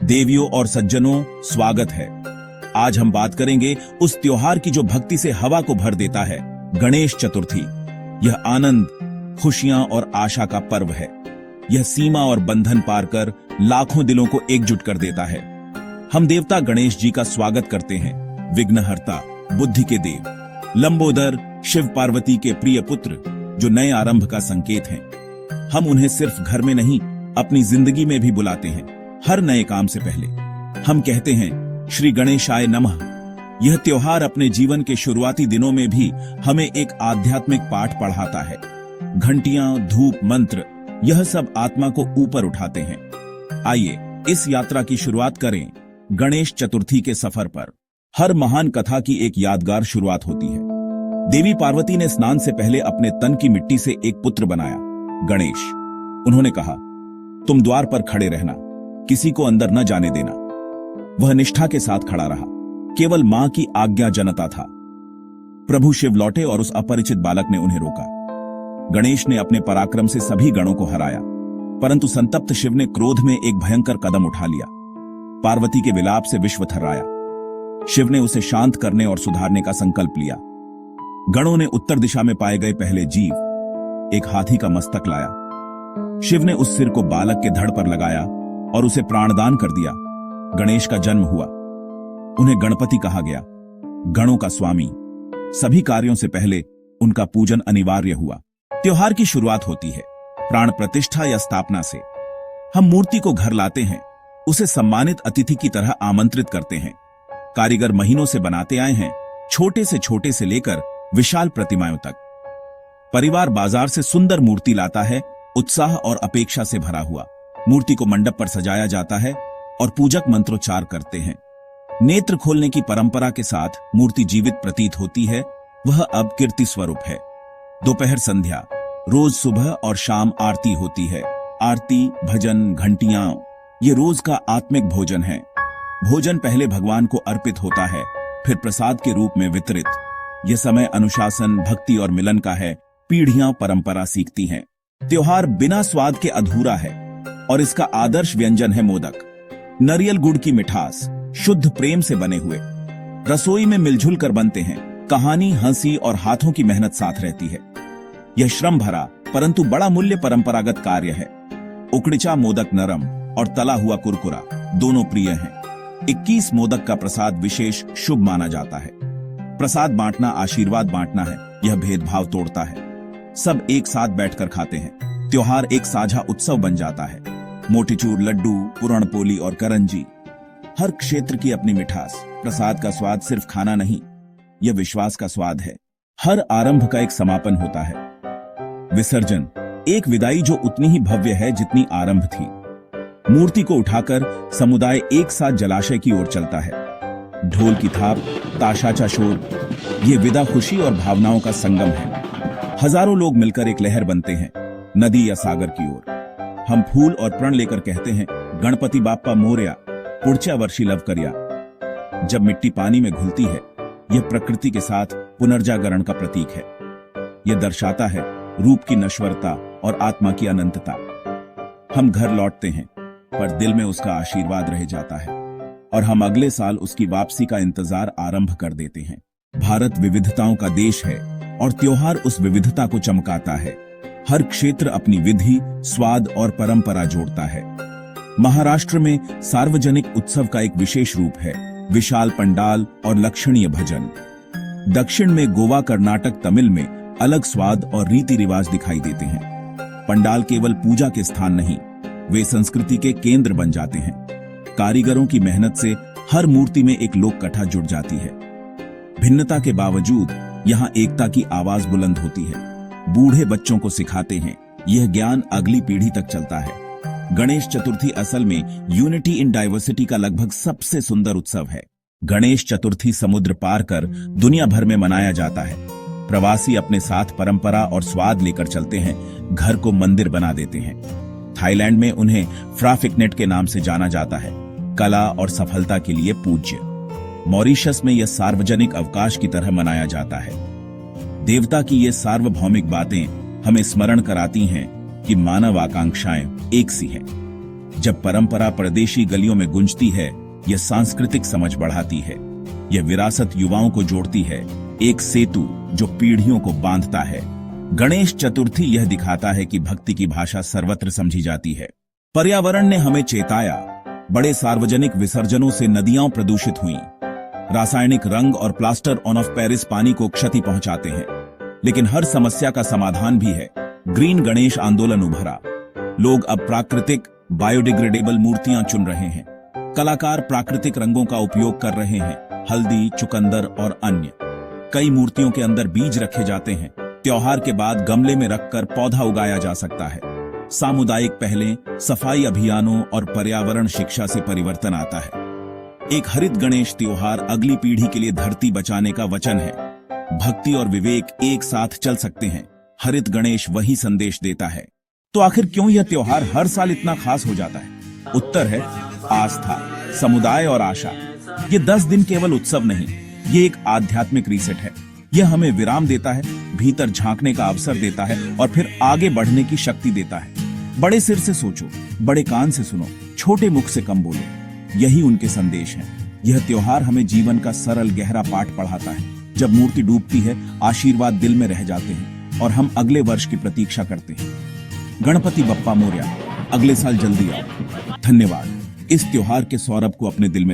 देवियों और सज्जनों, स्वागत है। आज हम बात करेंगे उस त्योहार की जो भक्ति से हवा को भर देता है, गणेश चतुर्थी। यह आनंद, खुशियां और आशा का पर्व है। यह सीमा और बंधन पार कर लाखों दिलों को एकजुट कर देता है। हम देवता गणेश जी का स्वागत करते हैं, विघ्नहर्ता, बुद्धि के देव, लंबोदर, शिव पार्वती के प्रिय पुत्र, जो नए आरंभ का संकेत हैं। हम उन्हें सिर्फ घर में नहीं, अपनी जिंदगी में भी बुलाते हैं। हर नए काम से पहले हम कहते हैं, श्री गणेशाय नमः। यह त्योहार अपने जीवन के शुरुआती दिनों में भी हमें एक आध्यात्मिक पाठ पढ़ाता है। घंटियां, धूप, मंत्र, यह सब आत्मा को ऊपर उठाते हैं। आइए इस यात्रा की शुरुआत करें गणेश चतुर्थी के सफर पर। हर महान कथा की एक यादगार शुरुआत होती है। देवी पार्वती ने स्नान से पहले अपने तन की मिट्टी से एक पुत्र बनाया, गणेश। उन्होंने कहा, तुम द्वार पर खड़े रहना, किसी को अंदर न जाने देना। वह निष्ठा के साथ खड़ा रहा, केवल मां की आज्ञा जनता था। प्रभु शिव लौटे और उस अपरिचित बालक ने उन्हें रोका। गणेश ने अपने पराक्रम से सभी गणों को हराया, परंतु संतप्त शिव ने क्रोध में एक भयंकर कदम उठा लिया। पार्वती के विलाप से विश्व थर्राया। शिव ने उसे शांत करने और सुधारने का संकल्प लिया। गणों ने उत्तर दिशा में पाए गए पहले जीव, एक हाथी का मस्तक लाया। शिव ने उस सिर को बालक के धड़ पर लगाया और उसे प्राणदान कर दिया। गणेश का जन्म हुआ। उन्हें गणपति कहा गया, गणों का स्वामी। सभी कार्यों से पहले उनका पूजन अनिवार्य हुआ। त्योहार की शुरुआत होती है प्राण प्रतिष्ठा या स्थापना से। हम मूर्ति को घर लाते हैं, उसे सम्मानित अतिथि की तरह आमंत्रित करते हैं। कारीगर महीनों से बनाते आए हैं, छोटे से लेकर विशाल प्रतिमाओं तक। परिवार बाजार से सुंदर मूर्ति लाता है, उत्साह और अपेक्षा से भरा हुआ। मूर्ति को मंडप पर सजाया जाता है और पूजक मंत्रोच्चार करते हैं। नेत्र खोलने की परंपरा के साथ मूर्ति जीवित प्रतीत होती है। वह अब कीर्ति स्वरूप है। दोपहर संध्या, रोज सुबह और शाम आरती होती है। आरती, भजन, घंटियां, ये रोज का आत्मिक भोजन है। भोजन पहले भगवान को अर्पित होता है, फिर प्रसाद के रूप में वितरित। यह समय अनुशासन, भक्ति और मिलन का है। पीढ़ियां परंपरा सीखती हैं। त्योहार बिना स्वाद के अधूरा है और इसका आदर्श व्यंजन है मोदक। नारियल गुड़ की मिठास, शुद्ध प्रेम से बने हुए। रसोई में मिलजुल कर बनते हैं। कहानी, हंसी और हाथों की मेहनत साथ रहती है। यह श्रम भरा परंतु बड़ा मूल्य परंपरागत कार्य है। उकड़िचा मोदक नरम और तला हुआ कुरकुरा दोनों प्रिय हैं। 21 मोदक का प्रसाद विशेष शुभ माना जाता है। प्रसाद बांटना आशीर्वाद बांटना है। यह भेदभाव तोड़ता है। सब एक साथ बैठकर खाते हैं। त्योहार एक साझा उत्सव बन जाता है। मोतीचूर, लड्डू, पुरणपोली और करंजी, हर क्षेत्र की अपनी मिठास। प्रसाद का स्वाद सिर्फ खाना नहीं, यह विश्वास का स्वाद है। हर आरंभ का एक समापन होता है। विसर्जन, एक विदाई जो उतनी ही भव्य है जितनी आरंभ थी। मूर्ति को उठाकर समुदाय एक साथ जलाशय की ओर चलता है। ढोल की थाप, ताशाचा शोर, ये विदा खुशी और भावनाओं का संगम है। हजारों लोग मिलकर एक लहर बनते हैं, नदी या सागर की ओर। हम फूल और प्रण लेकर कहते हैं, गणपति बाप्पा मोरया, पुढच्या वर्षी लवकरिया। जब मिट्टी पानी में घुलती है, यह प्रकृति के साथ पुनर्जागरण का प्रतीक है। यह दर्शाता है रूप की नश्वरता और आत्मा की अनंतता। हम घर लौटते हैं, पर दिल में उसका आशीर्वाद रह जाता है और हम अगले साल उसकी वापसी का इंतजार आरंभ कर देते हैं। भारत विविधताओं का देश है और त्योहार उस विविधता को चमकाता है। हर क्षेत्र अपनी विधि, स्वाद और परंपरा जोड़ता है। महाराष्ट्र में सार्वजनिक उत्सव का एक विशेष रूप है, विशाल पंडाल और लक्षणीय भजन। दक्षिण में गोवा, कर्नाटक, तमिल में अलग स्वाद और रीति रिवाज दिखाई देते हैं। पंडाल केवल पूजा के स्थान नहीं, वे संस्कृति के केंद्र बन जाते हैं। कारीगरों की मेहनत से हर मूर्ति में एक लोक कथा जुड़ जाती है। भिन्नता के बावजूद यहाँ एकता की आवाज बुलंद होती है। बूढ़े बच्चों को सिखाते हैं, यह ज्ञान अगली पीढ़ी तक चलता है। गणेश चतुर्थी असल में यूनिटी इन डाइवर्सिटी का लगभग सबसे सुंदर उत्सव है। गणेश चतुर्थी समुद्र पार कर दुनिया भर में मनाया जाता है। प्रवासी अपने साथ परंपरा और स्वाद लेकर चलते हैं, घर को मंदिर बना देते हैं। थाईलैंड में उन्हें फ्राफिकनेट के नाम से जाना जाता है, कला और सफलता के लिए पूज्य। मॉरिशस में यह सार्वजनिक अवकाश की तरह मनाया जाता है। देवता की ये सार्वभौमिक बातें हमें स्मरण कराती हैं कि मानव आकांक्षाएं एक सी हैं। जब परंपरा परदेशी गलियों में गूंजती है, यह सांस्कृतिक समझ बढ़ाती है। यह विरासत युवाओं को जोड़ती है, एक सेतु जो पीढ़ियों को बांधता है। गणेश चतुर्थी यह दिखाता है कि भक्ति की भाषा सर्वत्र समझी जाती है। पर्यावरण ने हमें चेताया, बड़े सार्वजनिक विसर्जनों से नदियां प्रदूषित हुईं। रासायनिक रंग और प्लास्टर ऑफ पेरिस पानी को क्षति पहुंचाते हैं। लेकिन हर समस्या का समाधान भी है। ग्रीन गणेश आंदोलन उभरा। लोग अब प्राकृतिक बायोडिग्रेडेबल मूर्तियां चुन रहे हैं। कलाकार प्राकृतिक रंगों का उपयोग कर रहे हैं, हल्दी, चुकंदर और अन्य। कई मूर्तियों के अंदर बीज रखे जाते हैं। त्योहार के बाद गमले में रखकर पौधा उगाया जा सकता है। सामुदायिक पहलें, सफाई अभियानों और पर्यावरण शिक्षा से परिवर्तन आता है। एक हरित गणेश त्योहार अगली पीढ़ी के लिए धरती बचाने का वचन है। भक्ति और विवेक एक साथ चल सकते हैं। हरित गणेश वही संदेश देता है। तो आखिर क्यों यह त्योहार हर साल इतना खास हो जाता है? उत्तर है आस्था, समुदाय और आशा। ये 10 दिन केवल उत्सव नहीं, ये एक आध्यात्मिक रीसेट है। यह हमें विराम देता है, भीतर झांकने का अवसर देता है और फिर आगे बढ़ने की शक्ति देता है। बड़े सिर से सोचो, बड़े कान से सुनो, छोटे मुख से कम बोलो। यही उनके संदेश हैं। यह त्योहार हमें जीवन का सरल गहरा पाठ पढ़ाता है। जब मूर्ति डूबती है, आशीर्वाद दिल में रह जाते हैं और हम अगले वर्ष की प्रतीक्षा करते हैं। गणपति बप्पा मोरया, अगले साल जल्दी आओ। धन्यवाद। इस त्योहार के सौरभ को अपने दिल में